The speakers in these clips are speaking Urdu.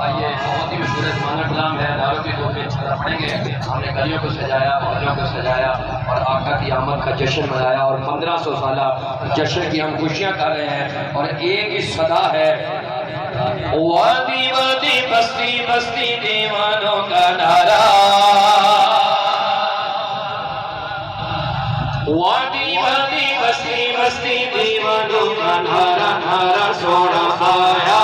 آئیے بہت ہی مشہور زمانہ کلام ہے، داروں کی دو میں چھڑا پڑیں گے. ہم نے گلیوں کو سجایا، محلوں کو سجایا اور آقا کی آمد کا جشن منایا اور 1500 سالہ جشن کی ہم خوشیاں کر رہے ہیں. اور ایک ہی صدا ہے، وادی وادی بستی بستی دیوانوں کا نعرہ، وادی وادی بستی بستی دیوانوں کا نعرہ، نعرہ سونا آیا.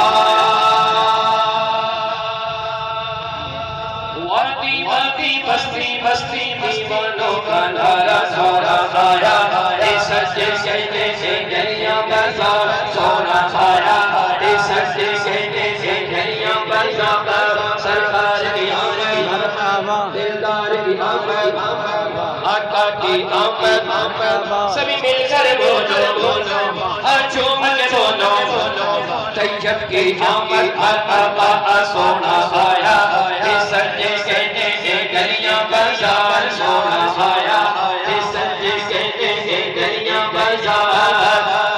وادی وادی بستی بستی دیوانوں کا نعرہ سونا آیا. اے سجدے سجدے سے گلیاں بازار سونا آیا. اے سجدے سجدے سے گلیاں بازار سرکار کی آمد، دلدار کی آمد، آقا کی آمد. سبھی مل کر بولو بولو، ہر جھوم کے بولو، طیب کی آمد، آقا سونا آیا. اے سجدے سجدے سے گلیاں بازار سونا آیا. اے سجدے سجدے سے گلیاں بازار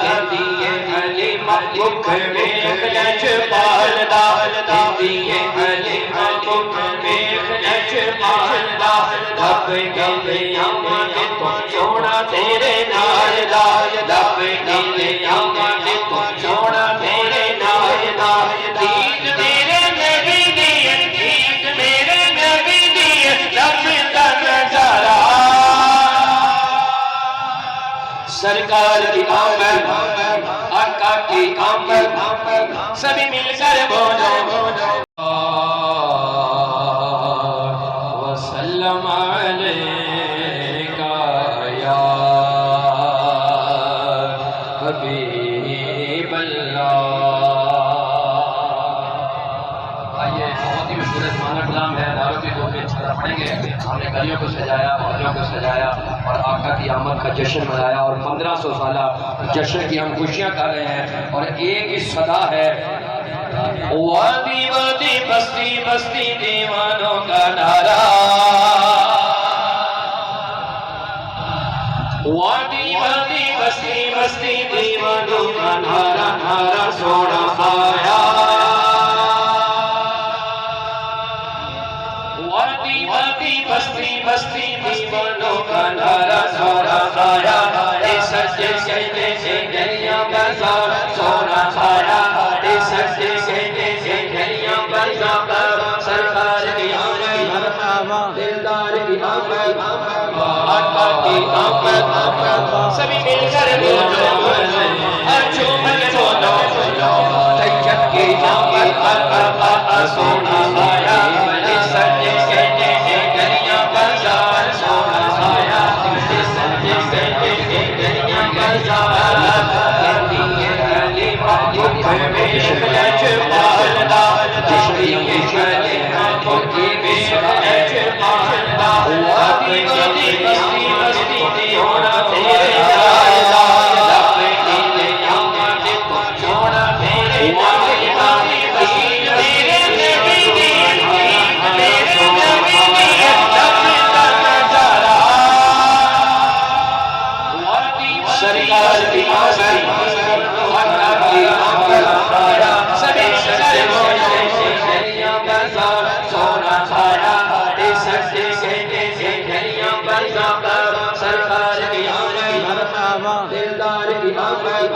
کہتی ہے حلیمہ دکھ ویکھ لچ پالدا، کہتی ہے حلیمہ دکھ ویکھ لچ پالدا. لب گلے آمد تو سونا تیرے نال دا، لب گلے آمد تو سونا تیرے نال دا. دید میرے نبی دی، دید میرے نبی دی، لب دا نظارہ سرکار کی آمد، آقا کی آمد. سبھی مل کر بولو وسلم علیکہ یا حبیب اللہ. آئیے بہت ہی مشہور زمانہ کلام ہے، داروں کی دو میں چھڑا پڑیں گے. ہم نے گلیوں کو سجایا، محلوں کو سجایا اور آقا کی آمد کا جشن منایا اور 1500 سالہ جشن کی ہم خوشیاں کر رہے ہیں. اور ایک ہی صدا ہے، وادی وادی بستی بستی دیوانوں کا نعرہ، وادی وادی بستی بستی دیوانوں کا نعرہ، نعرہ سونا آیا. وادی وادی بستی بستی دیوانوں کا نعرہ سونا آیا. اے سجدے سجدے سے گلیاں بازار سونا آیا. اے سجدے سجدے سے گلیاں بازار سرکار کی آمد، دلدار کی آمد، آقا کی آمد. سبھی مل کر بولو ہر جھوم کے بولو، طیب کی آمد، آقا سونا آیا. اے سجدے سجدے سے گلیاں بازار سونا آیا. اے سجدے سجدے سے گلیاں بازار کہتی ہے حلیمہ دکھ ویکھ لچ پالدا، کہتی ہے حلیمہ دکھ ویکھ لچ پالدا. وادی وادی بستی بستی دیوانہ تیرے نال دا، لب گلے آمد تو سونا تیرے نال دا. دید میرے نبی دی، دید میرے نبی دی، لب دا نظارہ سرکار کی آمد، آقا کی آمد. سبھی مل کر بولو گلیاں بازار سونا آیا. اے سجدے سجدے سے گلیاں بازار سرکار کی آمد، دلدار کی آمد،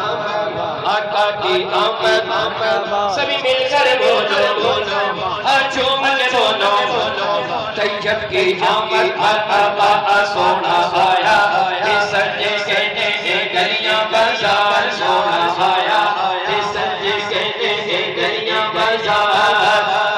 آقا کی آمد. سبھی مل کر بولو ہر جھوم کے بولو، طیب کی آمد، آقا سونا آیا. اے سجدے سجدے سے گلیاں بازار سونا آیا. اے سجدے سجدے سے گلیاں بازار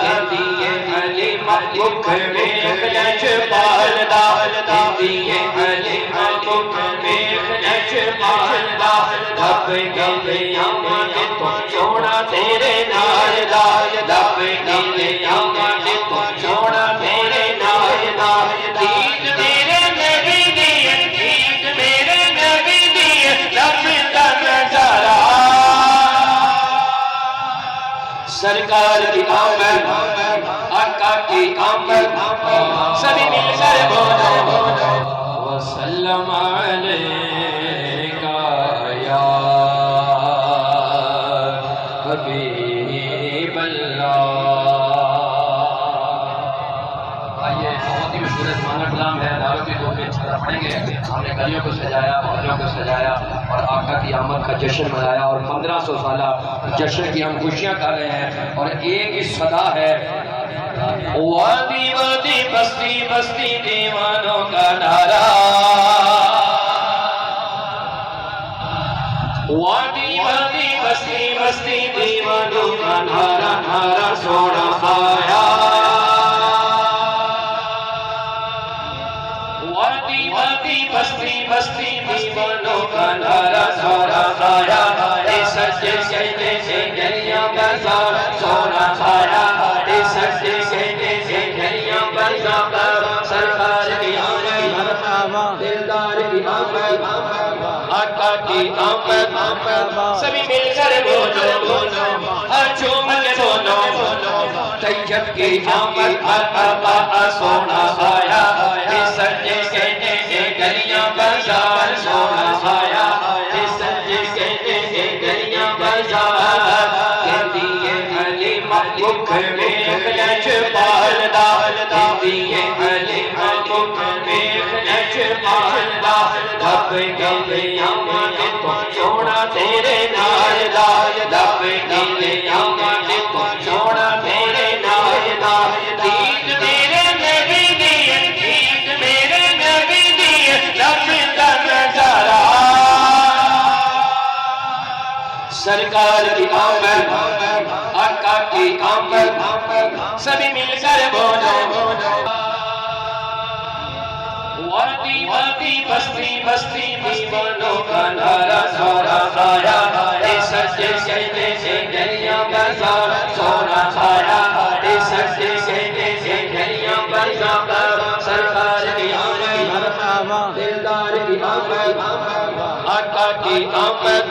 کہتی ہے حلیمہ دکھ ویکھ لچ پالدا، کہتی ہے حلیمہ دکھ ویکھ لچ پالدا. لب گلے آمد تو سونا تیرے نال دا، لب گلے آمد تو سونا تیرے نال دا. دید میرے نبی دی، دید میرے نبی دی، لب دا نظارہ سرکار کی آمد، آقا کی آمد. سبھی مل کر بولو وسلم علیکہ یا حبیب اللہ. انتظام ہے، داروں کی دو میں چھڑا پڑیں گے. ہم نے گلیوں کو سجایا، محلوں کو سجایا اور آقا کی آمد کا جشن منایا اور 1500 سالہ جشن کی ہم خوشیاں کر رہے ہیں. اور ایک ہی صدا ہے، وادی وادی بستی بستی دیوانوں کا نعرہ، وادی وادی بستی بستی دیوانوں کا نعرہ، نعرہ سونا آیا. وادی وادی بستی بستی دیوانوں کا نعرہ سونا آیا. اے سجدے سجدے سے گلیاں بازار سونا آیا. اے سجدے سجدے سے گلیاں بازار سرکار کی آمد، دلدار کی آمد، آقا کی آمد. سبھی مل کر بولو بولو، ہر جھوم کے بولو بولو، طیب کی آمد، آقا سونا آیا. اے سجدے سجدے سے گلیاں بازار سونا آیا. اے سجدے سجدے سے گلیاں بازار کہتی ہے حلیمہ دکھ میں لچ پالدا، کہتی ہے حلیمہ دکھ میں لچ پالدا. لب گلیاں مانے تو چھوڑا تیرے نال دا، لب گلیاں مانے تو چھوڑا تیرے نال دا. دید میرے نبی دی، دید میرے نبی دی، لب کا نظارہ سرکار کی آمد، آقا کی آمد. سبھی مل کر بولو، وادی وادی بستی بستی دیوانوں کا نعرہ سونا آیا. اے سجدے سجدے سے گلیاں بازار سونا آیا. اے سجدے سجدے سے گلیاں بازار سرکار کی آمد، دلدار کی آمد، آقا کی آمد.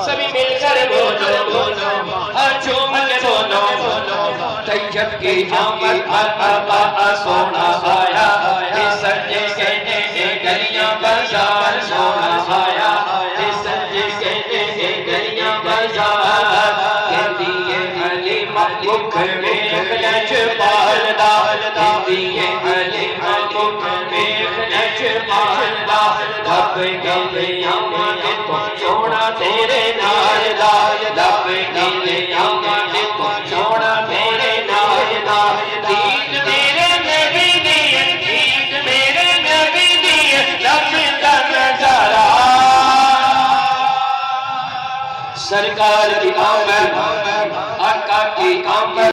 سبھی مل کر بولو بولو، ہر جھوم کے بولو بولو، طیب کی آمد، آقا سونا آیا. اے سجدے سجدے سے گلیاں بازار سونا آیا. اے سجدے سجدے سے گلیاں بازار کہتی ہے حلیمہ دکھ میں لچ پالدا، کہتی ہے حلیمہ دکھ میں لچ پالدا. لب گلیاں مانے تو چھوڑا تیرے نال دا، لب گلیاں مانے تو چھوڑا تیرے نال دا. دید میرے نبی دی، دید میرے نبی دی، لب کا نظارہ سرکار کی آمد، آقا کی آمد.